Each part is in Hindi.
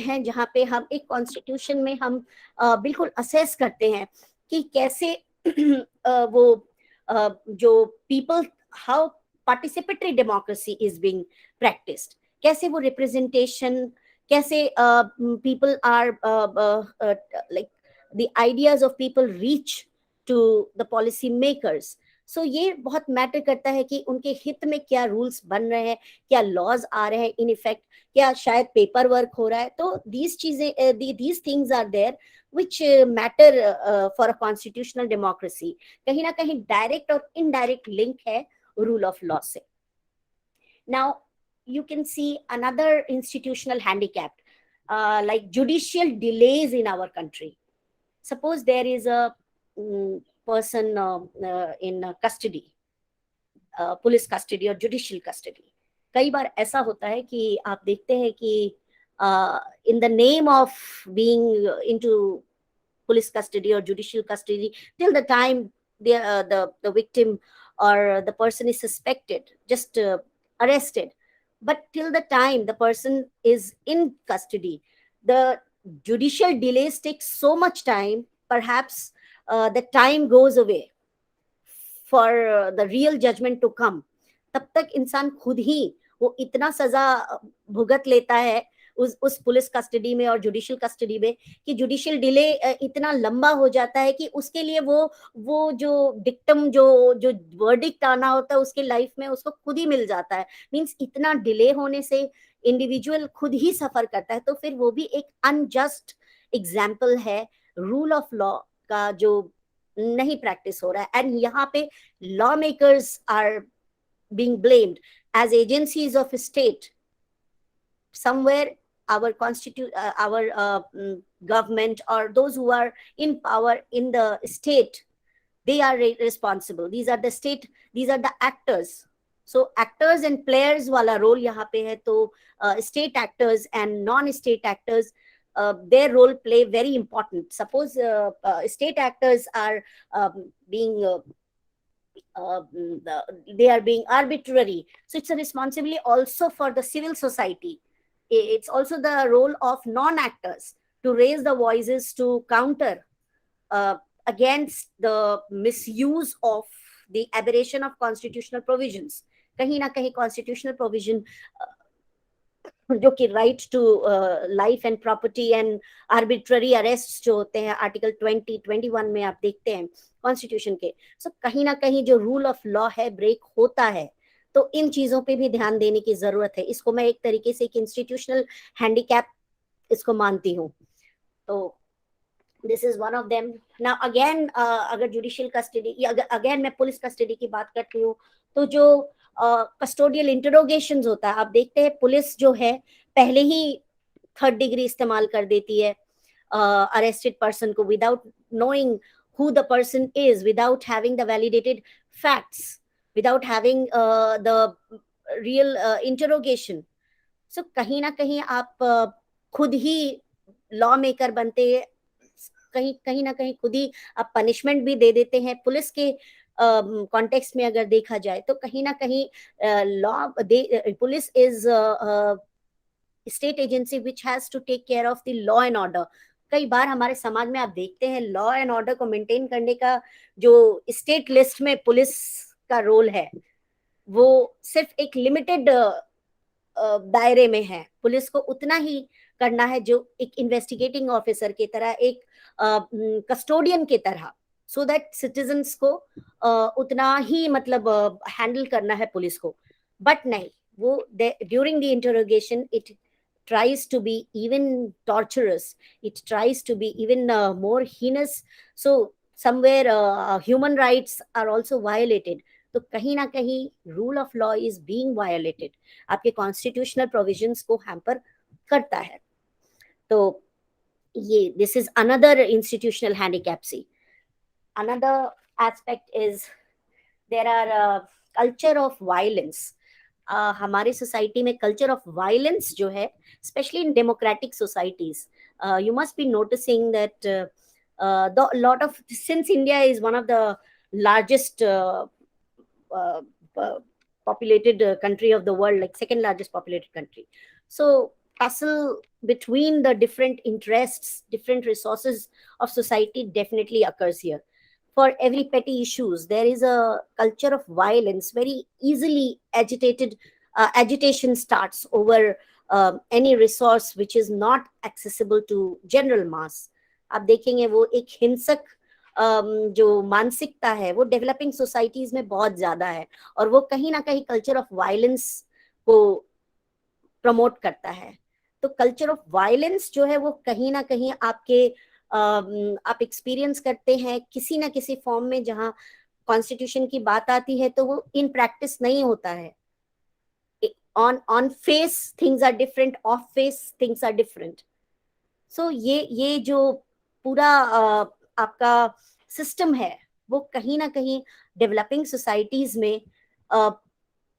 हैं जहाँ पे हम एक कॉन्स्टिट्यूशन में हम बिल्कुल असेस करते हैं कि कैसे वो जो people, how participatory democracy is being practised, कैसे वो रिप्रेजेंटेशन, कैसे people are like the ideas of people reach to the policy makers. So ये बहुत मैटर करता है कि उनके हित में क्या रूल्स बन रहे हैं, क्या लॉज आ रहे हैं इन इफेक्ट, क्या शायद पेपर वर्क हो रहा है. तो दीज चीजें, these things are there which matter for a constitutional democracy. कहीं ना कहीं डायरेक्ट और इनडायरेक्ट लिंक है रूल ऑफ लॉ से. Now you can see another institutional handicap, like judicial delays in our country. Suppose there is a person in custody, police custody और जुडिशियल कस्टडी. कई बार ऐसा होता है कि आप देखते हैं कि in the name of being into police custody or judicial custody, till the time the victim or the person is suspected, just arrested, but till the time the person is in custody, the judicial delays take so much time. Perhaps the time goes away for the real judgment to come. तब तक इंसान खुद ही वो इतना सजा भुगत लेता है उस पुलिस कस्टडी में और जुडिशियल कस्टडी में कि जुडिशियल डिले इतना लंबा हो जाता है कि उसके लिए वो जो डिक्टम जो जो वर्डिक्ट आना होता है उसके लाइफ में उसको खुद ही मिल जाता है. मींस इतना डिले होने से इंडिविजुअल खुद ही सफर करता है. तो फिर वो भी एक अनजस्ट एग्जाम्पल है रूल ऑफ लॉ का जो नहीं प्रैक्टिस हो रहा है. एंड यहाँ पे law makers are being blamed as agencies of state. Somewhere our government or those who are in power in the state, they are responsible. These are the state, these are the actors. So actors and players wala role यहाँ पे है. तो state actors and non-state actors, their role play very important. Suppose state actors are being they are being arbitrary, so it's a responsibility also for the civil society. It's also the role of non-actors to raise the voices to counter against the misuse of the aberration of constitutional provisions. कहीं ना कहीं constitutional provision जो कि right to life and property and arbitrary arrest जो होते हैं आर्टिकल 20-21 में आप देखते हैं कॉन्स्टिट्यूशन के. सो कहीं ना कहीं जो रूल ऑफ लॉ है ब्रेक होता है. तो इन चीजों पे भी ध्यान देने की जरूरत है. इसको मैं एक तरीके से एक इंस्टीट्यूशनल हैंडीकैप इसको मानती हूँ. तो this is one of them. Now again अगर जुडिशियल कस्टडी, अगेन मैं पुलिस कस्टडी की बात करती हूँ, तो जो कस्टोडियल इंटरोगेशन होता है, आप देखते हैं पुलिस जो है पहले ही 3rd डिग्री इस्तेमाल कर देती है अरेस्टेड पर्सन को without knowing who the person is, without having the validated facts, without having the real interrogation. So कहीं ना कहीं आप खुद ही लॉ मेकर बनते हैं, कहीं ना कहीं खुद ही आप पनिशमेंट भी दे देते हैं. पुलिस के कॉन्टेक्स्ट में अगर देखा जाए तो कहीं ना कहीं law, police is state agency which has to take care of the law and order. कई बार हमारे समाज में आप देखते हैं लॉ एंड ऑर्डर को मेंटेन करने का जो स्टेट लिस्ट में पुलिस का रोल है वो सिर्फ एक लिमिटेड दायरे में है. पुलिस को उतना ही करना है जो एक इन्वेस्टिगेटिंग ऑफिसर की तरह, एक कस्टोडियन की तरह, सो दैट सिटीजन्स को उतना ही मतलब हैंडल करना है पुलिस को. बट नहीं, वो during the interrogation it tries to be even torturous, it tries to be even more heinous. So somewhere human rights are also violated. तो कहीं ना कहीं rule of law is being violated, आपके कॉन्स्टिट्यूशनल प्रोविजंस को हैम्पर करता है. तो ये this is another institutional handicap. See another aspect is there are culture of violence. हमारे सोसाइटी में कल्चर ऑफ वायलेंस जो है, specially in democratic societies, you must be noticing that the lot of, since India is one of the largest populated country of the world, like second largest populated country. So tussle between the different interests, different resources of society definitely occurs here. For every petty issues, there is a culture of violence, very easily agitated. Agitation starts over any resource which is not accessible to general mass. आप देखेंगे वो एक हिंसक जो मानसिकता है वो डेवलपिंग सोसाइटीज में बहुत ज्यादा है, और वो कहीं ना कहीं कल्चर ऑफ वायलेंस को प्रमोट करता है. तो कल्चर ऑफ वायलेंस जो है वो कहीं ना कहीं आपके आप एक्सपीरियंस करते हैं किसी ना किसी फॉर्म में. जहाँ कॉन्स्टिट्यूशन की बात आती है तो वो इन प्रैक्टिस नहीं होता है. On face things are different, off face things are different. So ये जो पूरा आपका सिस्टम है वो कहीं ना कहीं डेवलपिंग सोसाइटीज में,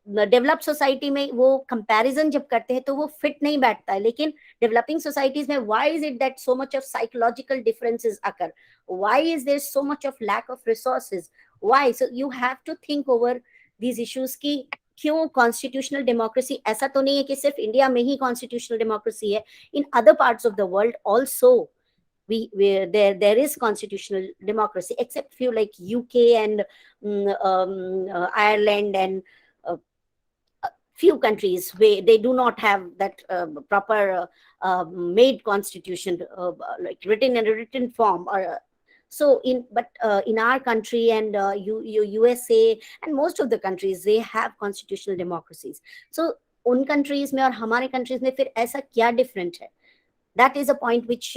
डेवलप्ड सोसाइटी में वो कंपैरिजन जब करते हैं तो वो फिट नहीं बैठता है. लेकिन डेवलपिंग सोसाइटीज में why is it that so much of psychological differences occur, why is there so much of lack of resources, why. So you have to think over these issues की क्यों कॉन्स्टिट्यूशनल डेमोक्रेसी. ऐसा तो नहीं है कि सिर्फ इंडिया में ही कॉन्स्टिट्यूशनल डेमोक्रेसी है, in other parts of the world also there is constitutional democracy, except few like UK and Ireland and few countries where they do not have that proper made constitution, like written in a written form. Or so in but in our country and USA and most of the countries, they have constitutional democracies. So उन countries में और हमारे countries में फिर ऐसा क्या different है? That is a point which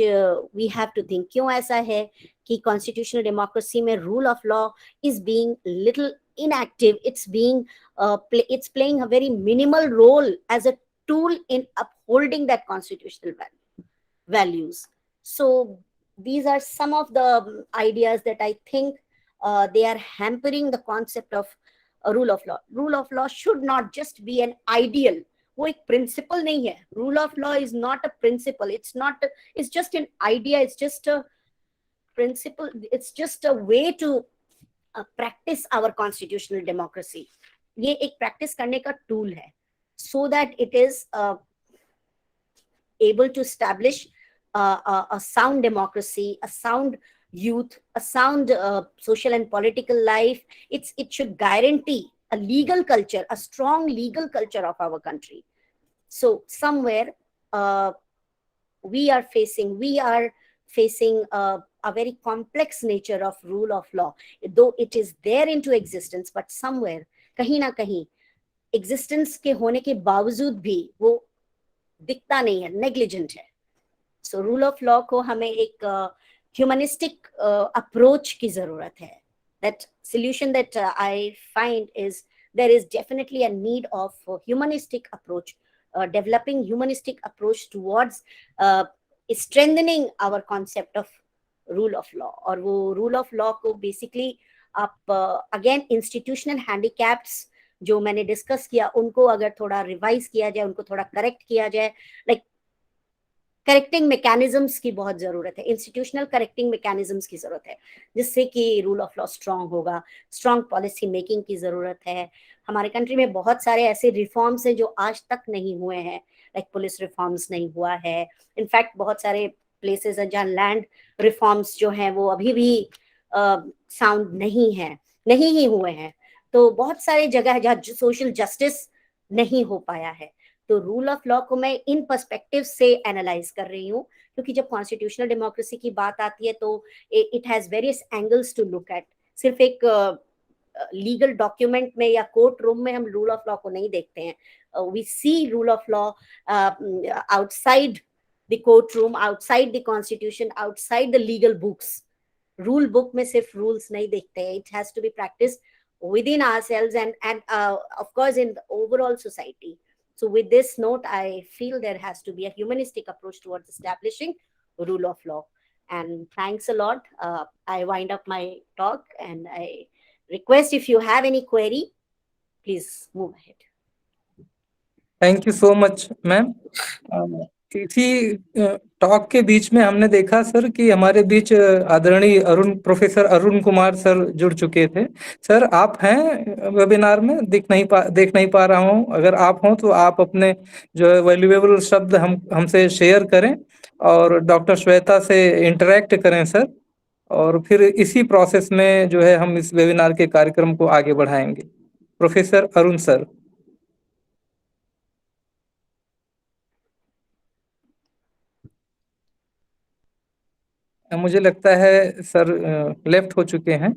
we have to think. क्यों ऐसा है कि constitutional democracy में rule of law is being little inactive. It's playing a very minimal role as a tool in upholding that constitutional values. So these are some of the ideas that I think they are hampering the concept of rule of law. Rule of law should not just be an ideal. वो एक प्रिंसिपल नहीं है. Rule of law is not a principle, it's just an idea, it's just a principle, it's just a way to practice our constitutional democracy. ये एक प्रैक्टिस करने का टूल है, so that it is able to establish a sound democracy, a sound youth, a sound social and political life. It should guarantee a legal culture, a strong legal culture of our country. So somewhere we are facing a very complex nature of rule of law, though it is there into existence, but somewhere कहीं ना कहीं existence के होने के बावजूद भी वो दिखता नहीं है, नेग्लिजेंट है. सो रूल ऑफ लॉ को हमें एक ह्यूमनिस्टिक अप्रोच की जरूरत है. That solution that I find is there is definitely a need of humanistic approach, developing humanistic approach towards strengthening our concept of rule of law. और वो rule of law को basically आप again institutional handicaps जो मैंने डिस्कस किया उनको अगर थोड़ा रिवाइज किया जाए, उनको थोड़ा करेक्ट किया जाए, लाइक करेक्टिंग मैकेनिज्म्स की बहुत जरूरत है, इंस्टीट्यूशनल करेक्टिंग मैकेनिज्म्स की जरूरत है, जिससे कि रूल ऑफ लॉ स्ट्रांग होगा. स्ट्रांग पॉलिसी मेकिंग की जरूरत है. हमारे कंट्री में बहुत सारे ऐसे रिफॉर्म्स हैं जो आज तक नहीं हुए हैं, लाइक पुलिस रिफॉर्म्स नहीं हुआ है. इनफैक्ट बहुत सारे प्लेसेस हैं जहाँ लैंड रिफॉर्म्स जो हैं वो अभी भी साउंड नहीं है, नहीं ही हुए हैं. तो बहुत सारे जगह है जहाँ सोशल जस्टिस नहीं हो पाया है. तो रूल ऑफ लॉ को मैं इन पर्सपेक्टिव से एनालाइज कर रही हूँ, क्योंकि जब कॉन्स्टिट्यूशनल डेमोक्रेसी की बात आती है तो it has various angles to look at. सिर्फ एक लीगल डॉक्यूमेंट में या कोर्ट रूम में हम रूल ऑफ लॉ को नहीं देखते हैं. We see rule of law outside the court room, outside the constitution, outside the legal books. Rule book में सिर्फ रूल्स नहीं देखते हैं. It has to be practice within ourselves and of course in the overall society. So with this note, I feel there has to be a humanistic approach towards establishing rule of law. And thanks a lot. I wind up my talk and I request if you have any query, please move ahead. Thank you so much, ma'am. इसी टॉक के बीच में हमने देखा सर कि हमारे बीच आदरणीय प्रोफेसर अरुण कुमार सर जुड़ चुके थे। सर आप हैं वेबिनार में? देख नहीं पा रहा हूँ। अगर आप हों तो आप अपने जो वैल्यूएबल शब्द हमसे शेयर करें और डॉक्टर श्वेता से इंटरेक्ट करें सर, और फिर इसी प्रोसेस में जो है हम इस वेबिनार के कार्यक्रम को आगे बढ़ाएंगे। Professor Arun sir. मुझे लगता है सर लेफ्ट हो चुके हैं।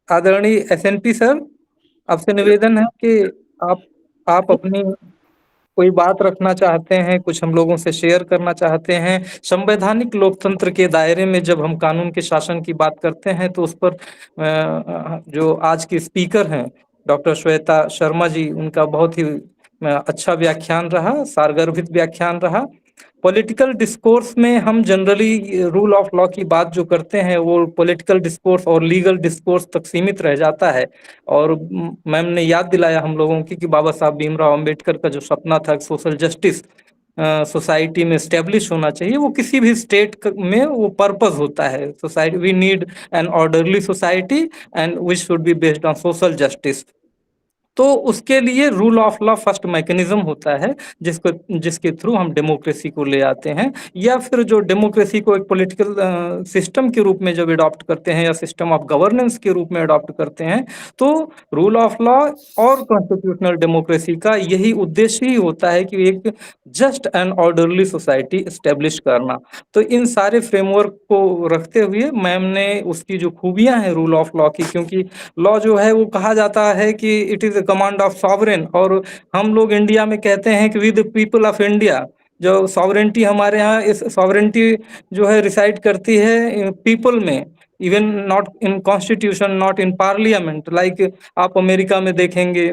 आदरणीय एसएनपी सर, आपसे निवेदन है कि आप अपनी कोई बात रखना चाहते हैं, कुछ हम लोगों से शेयर करना चाहते हैं। संवैधानिक लोकतंत्र के दायरे में जब हम कानून के शासन की बात करते हैं तो उस पर जो आज की स्पीकर हैं डॉक्टर श्वेता शर्मा जी, उनका बहुत ही अच्छा व्याख्यान रहा, सारगर्भित व्याख्यान रहा। पॉलिटिकल डिस्कोर्स में हम जनरली रूल ऑफ लॉ की बात जो करते हैं वो पॉलिटिकल डिस्कोर्स और लीगल डिस्कोर्स तक सीमित रह जाता है। और मैम ने याद दिलाया हम लोगों की कि बाबा साहब भीमराव अंबेडकर का जो सपना था सोशल जस्टिस सोसाइटी में स्टेब्लिश होना चाहिए, वो किसी भी स्टेट में वो पर्पस होता है। Society, we need an orderly society and which should be based on social justice. तो उसके लिए rule of law first mechanism होता है जिसके थ्रू हम डेमोक्रेसी को ले आते हैं, या फिर जो डेमोक्रेसी को एक पॉलिटिकल सिस्टम के रूप में जब अडॉप्ट करते हैं या सिस्टम ऑफ गवर्नेंस के रूप में अडॉप्ट करते हैं, तो रूल ऑफ लॉ और कॉन्स्टिट्यूशनल डेमोक्रेसी का यही उद्देश्य ही होता है कि एक just and orderly society establish करना। तो इन सारे फ्रेमवर्क को रखते हुए मैम ने उसकी जो खूबियां हैं रूल ऑफ लॉ की, क्योंकि लॉ जो है वो कहा जाता है कि it is a command of sovereign, और हम लोग इंडिया में कहते हैं कि we the people of India. जो सॉवरेंटी हमारे यहाँ, इस सॉवरेंटी जो है रिसाइड करती है पीपल में, even not in constitution, not in parliament. Like आप अमेरिका में देखेंगे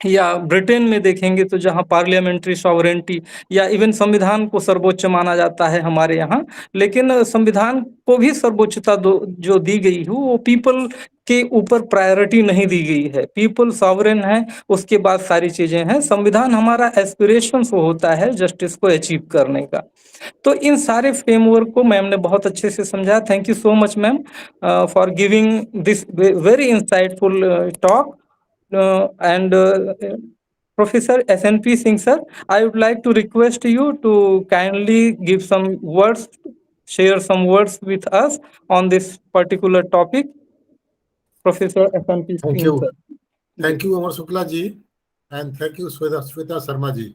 या ब्रिटेन में देखेंगे तो जहाँ पार्लियामेंट्री सॉवरेंटी या इवन संविधान को सर्वोच्च माना जाता है हमारे यहाँ, लेकिन संविधान को भी सर्वोच्चता जो दी गई है वो पीपल के ऊपर प्रायोरिटी नहीं दी गई है। पीपल सॉवरेन है, उसके बाद सारी चीजें हैं। संविधान हमारा एस्पिरेशन वो होता है जस्टिस को अचीव करने का। तो इन सारे फ्रेमवर्क को मैम ने बहुत अच्छे से समझा। Thank you so much ma'am for giving this very insightful talk. And Professor SNP Singh sir, I would like to request you to kindly give some words, share some words with us on this particular topic. Professor SNP Thank Singh sir. you. Thank you, Amar Shukla ji, and thank you, Shweta Sharma ji.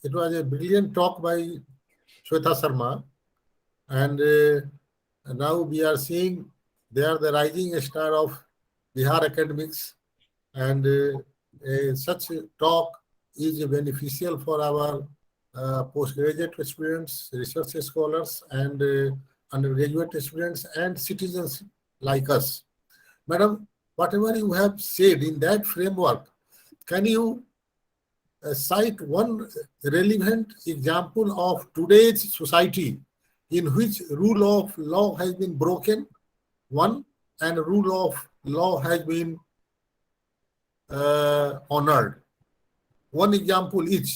It was a brilliant talk by Shweta Sharma, and now we are seeing they are the rising star of Bihar academics, and such a talk is beneficial for our postgraduate students, research scholars, and undergraduate students and citizens like us. Madam, whatever you have said in that framework, can you cite one relevant example of today's society in which rule of law has been broken, one, and rule of law has been honored? One example each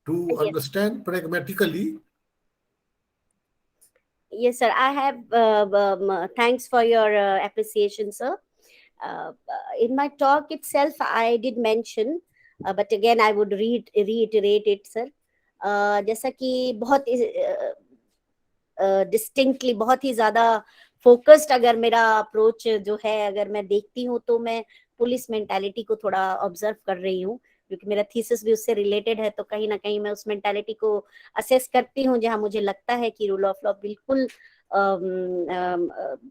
to Yes. understand pragmatically. Yes, sir. I have. Thanks for your appreciation, sir. In my talk itself, I did mention, but again, I would reiterate it, sir. जैसा कि बहुत डिस्टिंक्टली, बहुत ही ज्यादा फोकस्ड अगर मेरा अप्रोच जो है, अगर मैं देखती हूँ तो मैं पुलिस मेंटालिटी को थोड़ा ऑब्जर्व कर रही हूँ, क्योंकि मेरा थीसिस भी उससे रिलेटेड है। तो कहीं ना कहीं मैं उस मेंटालिटी को असेस करती हूँ जहां मुझे लगता है कि रूल ऑफ लॉ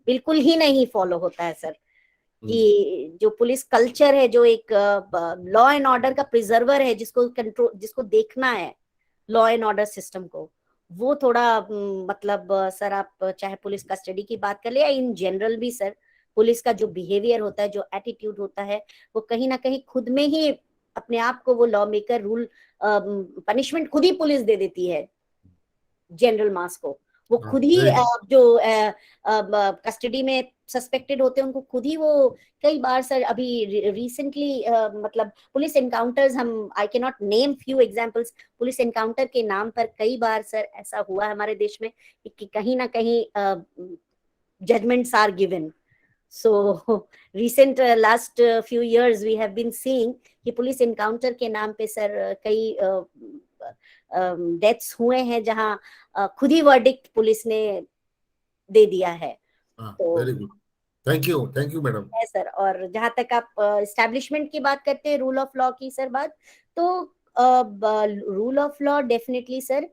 बिल्कुल ही नहीं फॉलो होता है सर। कि जो पुलिस कल्चर है, जो एक लॉ एंड ऑर्डर का प्रिजर्वर है, जिसको कंट्रोल, जिसको देखना है लॉ एंड ऑर्डर सिस्टम को, वो थोड़ा मतलब सर, आप चाहे पुलिस कस्टडी की बात कर ले या इन जनरल भी सर, पुलिस का जो बिहेवियर होता है, जो एटीट्यूड होता है, वो कहीं ना कहीं खुद में ही अपने आप को वो लॉ मेकर रूल पनिशमेंट खुद ही पुलिस दे देती है जनरल मास को। वो हाँ, खुद ही very जो कस्टडी में सस्पेक्टेड होते हैं उनको खुद ही वो कई बार सर अभी रिसेंटली मतलब पुलिस एनकाउंटर्स, हम I can not name few examples, police encounter के नाम पर कई बार सर ऐसा हुआ है हमारे देश में कि कहीं ना कहीं judgments are given. So recent last few years we have been seeing कि पुलिस एनकाउंटर के नाम पे सर कई डेथ्स हुए हैं जहां खुद ही वर्डिक्ट पुलिस ने दे दिया है. हाँ, तो very good. Thank you madam. है सर. और जहां तक आप एस्टैब्लिशमेंट की बात करते हैं, रूल ऑफ लॉ की सर बात, तो rule of law definitely sir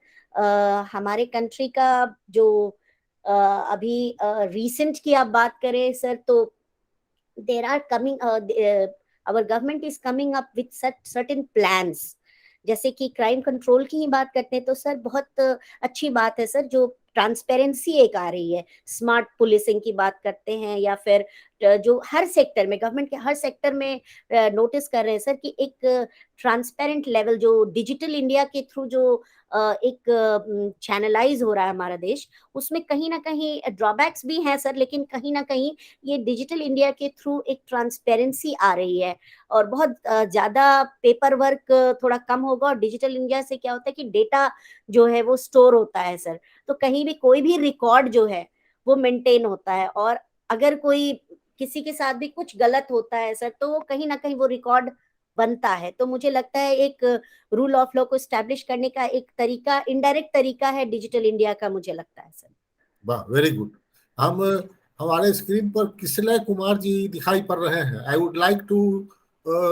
हमारे कंट्री का जो अभी रिसेंट की आप बात करें सर, तो there are coming our government is coming up with such certain plans. जैसे कि क्राइम कंट्रोल की ही बात करते हैं तो सर बहुत अच्छी बात है सर, जो ट्रांसपेरेंसी एक आ रही है, स्मार्ट पुलिसिंग की बात करते हैं, या फिर जो हर सेक्टर में, गवर्नमेंट के हर सेक्टर में नोटिस कर रहे हैं सर कि एक ट्रांसपेरेंट लेवल जो डिजिटल इंडिया के थ्रू जो एक चैनलाइज हो रहा है हमारा देश, उसमें कहीं ना कहीं ड्रॉबैक्स भी हैं सर, लेकिन कहीं ना कहीं ये डिजिटल इंडिया के थ्रू एक ट्रांसपेरेंसी आ रही है और बहुत ज्यादा पेपर वर्क थोड़ा कम होगा. और डिजिटल इंडिया से क्या होता है कि डेटा जो है वो स्टोर होता है सर, तो कहीं भी कोई भी रिकॉर्ड जो है वो मेंटेन होता है, और अगर कोई किसी के साथ भी कुछ गलत होता है सर तो वो कहीं ना कहीं वो रिकॉर्ड बनता है. तो मुझे लगता है एक रूल ऑफ लॉ को स्टैब्लिश करने का एक तरीका, इनडायरेक्ट तरीका है डिजिटल इंडिया का, मुझे लगता है सर. वाह, वेरी गुड. हम हमारे स्क्रीन पर किसलय कुमार जी दिखाई पड़ रहे हैं. I would like to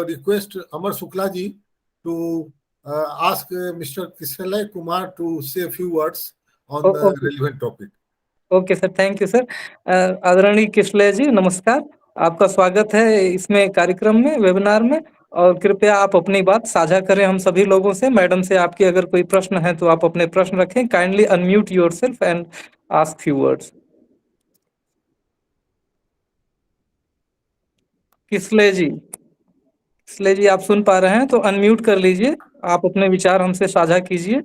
request Amar Shukla ji to ask mister Kislay Kumar to say few words on the okay relevant topic. Okay sir, thank you sir. आदरणीय किसले जी नमस्कार, आपका स्वागत है इसमें कार्यक्रम में, वेबिनार में. और कृपया आप अपनी बात साझा करें हम सभी लोगों से. मैडम से आपके अगर कोई प्रश्न है तो आप अपने प्रश्न रखें. Kindly unmute yourself and ask few words. Kisle ji आप सुन पा रहे हैं तो अनम्यूट कर लीजिए, आप अपने विचार हमसे साझा कीजिए.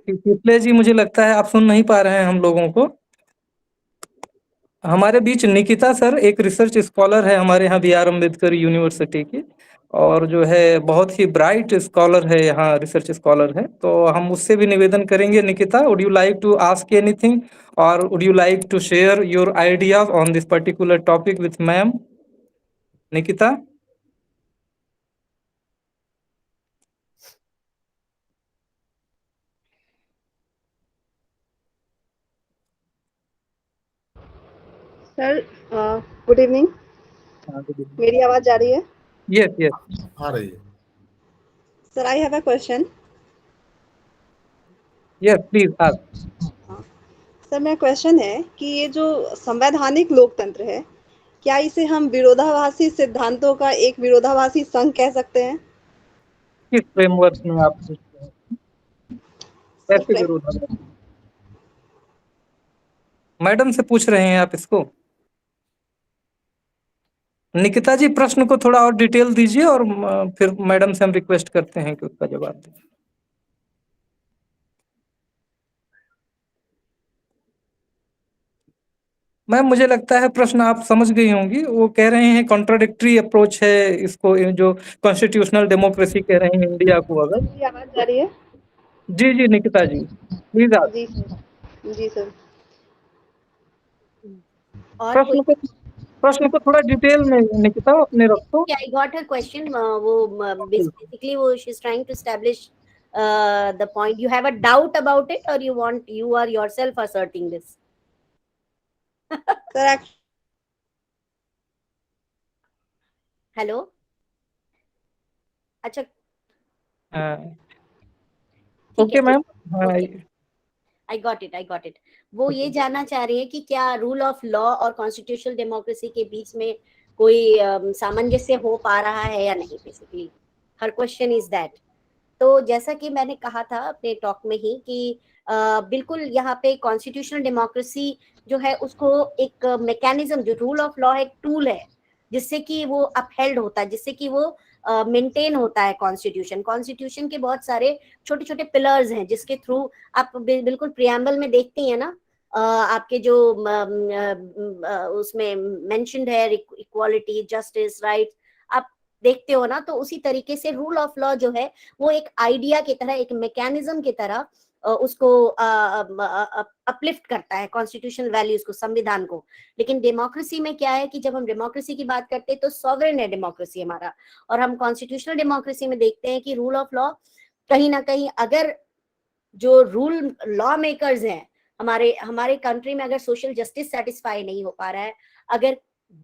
किसले जी मुझे लगता है आप सुन नहीं पा रहे हैं हम लोगों को. हमारे बीच निकिता सर एक रिसर्च स्कॉलर है हमारे यहाँ बी आर अम्बेडकर यूनिवर्सिटी की, और जो है बहुत ही ब्राइट स्कॉलर है, यहाँ रिसर्च स्कॉलर है. तो हम उससे भी निवेदन करेंगे. Nikita, would you like to ask anything और would you like to share your ideas on this particular topic with ma'am? Nikita. Sir good evening. मेरी आवाज आ रही है? यस यस आ रही है. Sir I have a question. Yes please ask. Sir मेरा क्वेश्चन है कि ये जो संवैधानिक लोकतंत्र है, क्या इसे हम विरोधाभासी सिद्धांतों का एक विरोधाभासी संघ कह सकते हैं? किस फ्रेमवर्क में आप पूछते हैं? कैसे विरोधाभासी? मैडम से पूछ रहे हैं आप इसको? निकिता जी प्रश्न को थोड़ा और डिटेल दीजिए और फिर मैडम से हम रिक्वेस्ट करते हैं कि उसका जवाब दें. मैम मुझे लगता है प्रश्न आप समझ गई होंगी. वो कह रहे हैं कॉन्ट्राडिक्टरी अप्रोच है इसको, जो कॉन्स्टिट्यूशनल डेमोक्रेसी कह रहे हैं इंडिया को. अगर मेरी आवाज आ रही है? जी जी निकिता जी प्लीज आप जी सर. जी सर. और कोई? प्रश्न को थोड़ा डिटेल में निकिता अपने रखो. I got her question. वो basically वो she's trying to establish the point. You have a doubt about it, or you are yourself asserting this? Sir hello. अच्छा. Okay ma'am. I got it. वो ये जानना चाह रही है कि क्या रूल ऑफ लॉ और कॉन्स्टिट्यूशनल डेमोक्रेसी के बीच में कोई सामंजस्य हो पा रहा है या नहीं. Basically her question is that. तो जैसा कि मैंने कहा था अपने टॉक में ही कि बिल्कुल यहाँ पे कॉन्स्टिट्यूशनल डेमोक्रेसी जो है उसको एक मैकेनिज्म, जो रूल ऑफ लॉ है एक टूल है जिससे कि वो अपहेल्ड होता है, जिससे कि वो मेंटेन होता है कॉन्स्टिट्यूशन। कॉन्स्टिट्यूशन के बहुत सारे छोटे छोटे पिलर्स हैं जिसके थ्रू आप बिल्कुल प्रियम्बल में देखती हैं ना, आपके जो उसमें मेंशन्ड है इक्वालिटी, जस्टिस, राइट, आप देखते हो ना, तो उसी तरीके से रूल ऑफ लॉ जो है वो एक आइडिया की तरह, एक मैकेनिज्म की तरह उसको अपलिफ्ट करता है, कॉन्स्टिट्यूशनल वैल्यूज को, संविधान को। लेकिन डेमोक्रेसी में क्या है कि जब हम डेमोक्रेसी की बात करते हैं तो सॉवरेन है डेमोक्रेसी हमारा, और हम कॉन्स्टिट्यूशनल डेमोक्रेसी में देखते हैं कि रूल ऑफ लॉ कहीं ना कहीं, अगर जो रूल लॉ मेकर्स हैं हमारे हमारे कंट्री में, अगर सोशल जस्टिस सेटिस्फाई नहीं हो पा रहा है, अगर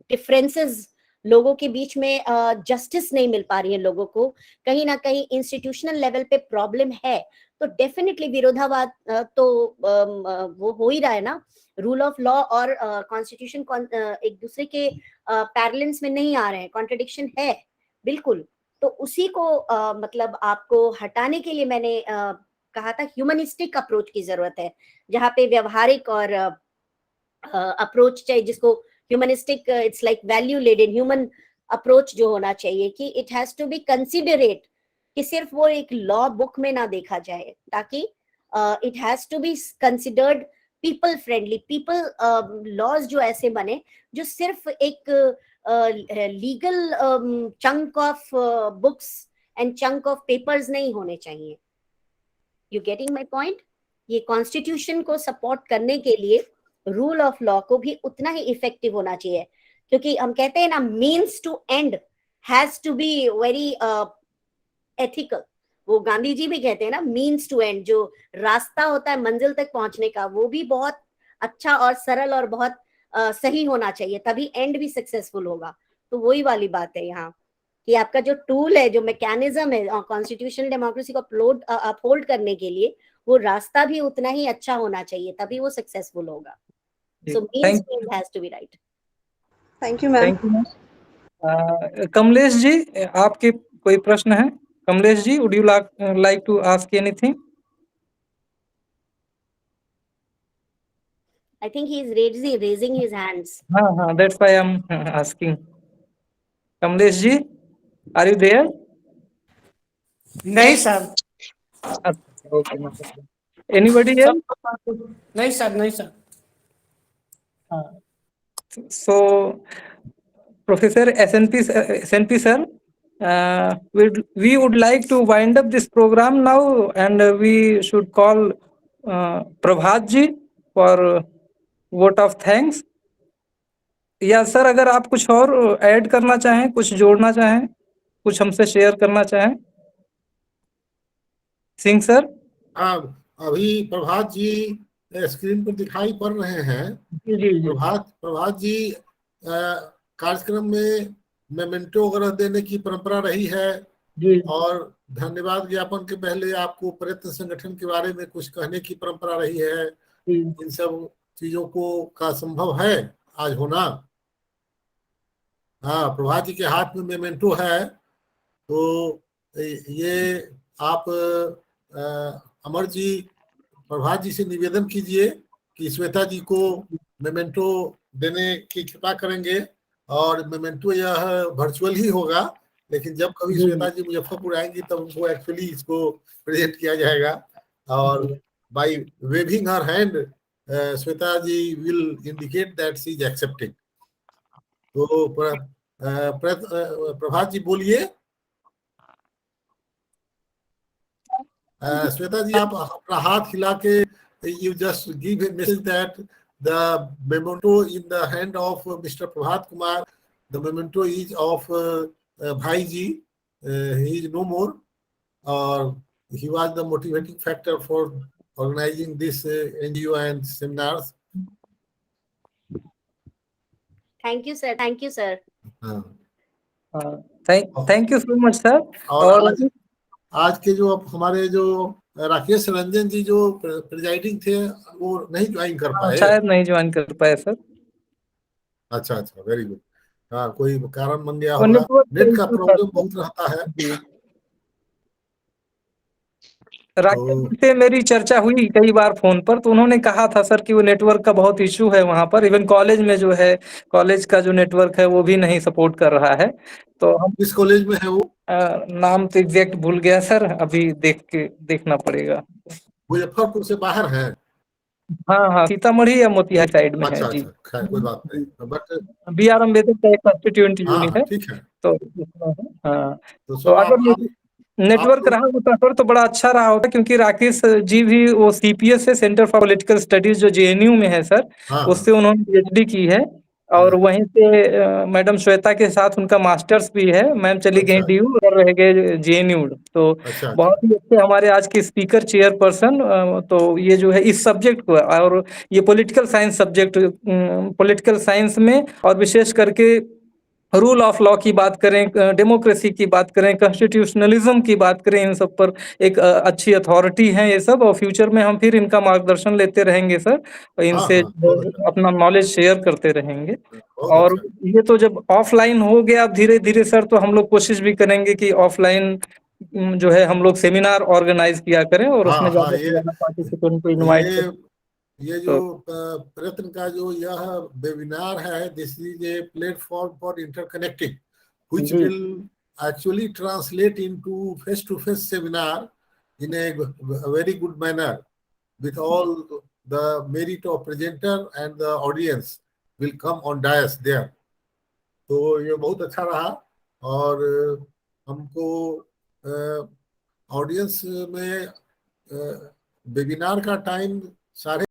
डिफरेंसेस लोगों के बीच में जस्टिस नहीं मिल पा रही है लोगों को, कहीं ना कहीं इंस्टीट्यूशनल लेवल पे प्रॉब्लम है, तो डेफिनेटली विरोधाभास तो वो हो ही रहा है ना। रूल ऑफ लॉ और कॉन्स्टिट्यूशन एक दूसरे के पैरेलल्स में नहीं आ रहे हैं, कॉन्ट्रडिक्शन है बिल्कुल। तो उसी को मतलब आपको हटाने के लिए मैंने कहा था ह्यूमनिस्टिक अप्रोच की जरूरत है, जहाँ पे व्यवहारिक और अप्रोच चाहिए, जिसको humanistic, it's like value laden human approach जो होना चाहिए, कि it has to be considerate, कि सिर्फ वो एक लॉ बुक में ना देखा जाए, ताकि it has to be considered people friendly, people laws जो ऐसे बने जो सिर्फ एक legal chunk of books and chunk of papers नहीं होने चाहिए। You getting my point? ये कॉन्स्टिट्यूशन को सपोर्ट करने के लिए रूल ऑफ लॉ को भी उतना ही इफेक्टिव होना चाहिए, क्योंकि हम कहते हैं ना, means to end has to be very ethical. वो गांधी जी भी कहते हैं ना, मीन्स टू एंड, जो रास्ता होता है मंजिल तक पहुंचने का, वो भी बहुत अच्छा और सरल और बहुत सही होना चाहिए, तभी एंड भी सक्सेसफुल होगा। तो वही वाली बात है यहाँ, कि आपका जो टूल है, जो मैकेनिज्म है कॉन्स्टिट्यूशनल डेमोक्रेसी को अपहोल्ड करने के लिए, वो रास्ता भी उतना ही अच्छा होना चाहिए, तभी वो सक्सेसफुल होगा। So means to end has to be right. Thank you ma'am. Thank you ma'am. Kamlesh ji, आपके कोई प्रश्न है? Kamlesh ji, would you like to ask anything? I think he is raising his hands. हाँ, that's why I'm asking. Kamlesh ji, are you there? नहीं सर। Okay, no problem. Anybody else? नहीं सर, नहीं सर। So, Professor SNP sir, we would like to wind up this program now, and we should call Prabhat ji for vote of thanks. या सर, अगर आप कुछ और ऐड करना चाहें, कुछ जोड़ना चाहें, कुछ हमसे शेयर करना चाहें, सिंह सर। अभी प्रभात जी स्क्रीन पर दिखाई पड़ रहे हैं। जी। प्रभात जी कार्यक्रम में मेमेंटो वगैरह देने की परंपरा रही है जी। और धन्यवाद ज्ञापन के पहले आपको प्रयत्न संगठन के बारे में कुछ कहने की परंपरा रही है। इन सब चीजों को का संभव है आज होना। हाँ, प्रभात जी के हाथ में मेमेंटो है, तो ये आप अमर जी प्रभात जी से निवेदन कीजिए कि श्वेता जी को मेमेंटो देने की कृपा करेंगे। और मेमेंटो यह वर्चुअल ही होगा, लेकिन जब कभी श्वेता जी मुजफ्फरपुर आएंगी तब उनको एक्चुअली इसको प्रेजेंट किया जाएगा। और by waving her hand Shweta ji will indicate that she is accepting. तो प्रभात जी बोलिए। श्वेता जी, आप अपना हाथ हिला के you just give a message that the memento in the hand of Mr. Prabhat Kumar, the memento is of Bhai ji. He is no more, he was the motivating factor for organizing this NGO and seminars. Thank you sir, thank you sir. Thank you so much sir. और आज के जो हमारे जो राकेश रंजन जी जो प्रिजाइडिंग थे, वो नहीं ज्वाइन कर पाए, शायद नहीं ज्वाइन कर पाए सर। अच्छा, वेरी गुड। हाँ, कोई कारण बन गया होगा, नेट का प्रॉब्लम बहुत रहता है। राकेश जी से मेरी चर्चा हुई कई बार फोन पर, तो उन्होंने कहा था सर कि वो नेटवर्क का बहुत इशू है वहाँ पर। इवन कॉलेज में जो है, कॉलेज का जो नेटवर्क है वो भी नहीं सपोर्ट कर रहा है। तो हम किस कॉलेज में है वो? नाम तो एग्जैक्ट भूल गया सर, अभी देखना पड़ेगा। मुजफ्फरपुर से बाहर है? हाँ हाँ, सीतामढ़ी या मोतिहारी साइड में है अच्छा जी। अच्छा, खैर कोई बात नहीं, बट बी आर अम्बेडकर का एक कंस्टिट्यूएंट हाँ यूनिट हाँ है, ठीक है। तो उसमें है। हाँ, तो तो सर अगर आप नेटवर्क तो रहा होता सर तो बड़ा अच्छा रहा होता, क्योंकि राकेश जी भी वो सीपीएस से, सेंटर फॉर पॉलिटिकल स्टडीज जो जेएनयू में है सर, हाँ उससे हाँ उन्होंने पीएचडी की है। और हाँ, वहीं से मैडम श्वेता के साथ उनका मास्टर्स भी है। मैम चली गई अच्छा डीयू और रह गए जेएनयू। तो अच्छा अच्छा, बहुत ही अच्छे हमारे आज के स्पीकर चेयरपर्सन। तो ये जो है इस सब्जेक्ट को, और ये political science subject, political science में और विशेष करके रूल ऑफ लॉ की बात करें, डेमोक्रेसी की बात करें, कॉन्स्टिट्यूशनलिज्म की बात करें, इन सब पर एक अच्छी अथॉरिटी है ये सब। और फ्यूचर में हम फिर इनका मार्गदर्शन लेते रहेंगे सर, और हाँ इनसे हाँ बहुत अच्छा, अपना नॉलेज शेयर करते रहेंगे। बहुत और अच्छा। ये तो जब ऑफलाइन हो गया अब धीरे धीरे सर, तो हम लोग कोशिश भी करेंगे कि ऑफलाइन जो है हम लोग सेमिनार ऑर्गेनाइज किया करें, और हाँ उसमें हाँ, ज्यादा से ज्यादा पार्टिसिपेंट को इनवाइट ये करें। ये जो तो प्रयत्न का जो यह वेबिनार है, this is a platform for interconnecting which ji will actually translate into face-to-face seminar in a very good manner with all the merit of presenter and the audience will come on dais there. तो ये बहुत अच्छा रहा। और हमको ऑडियंस में वेबिनार का टाइम 3:30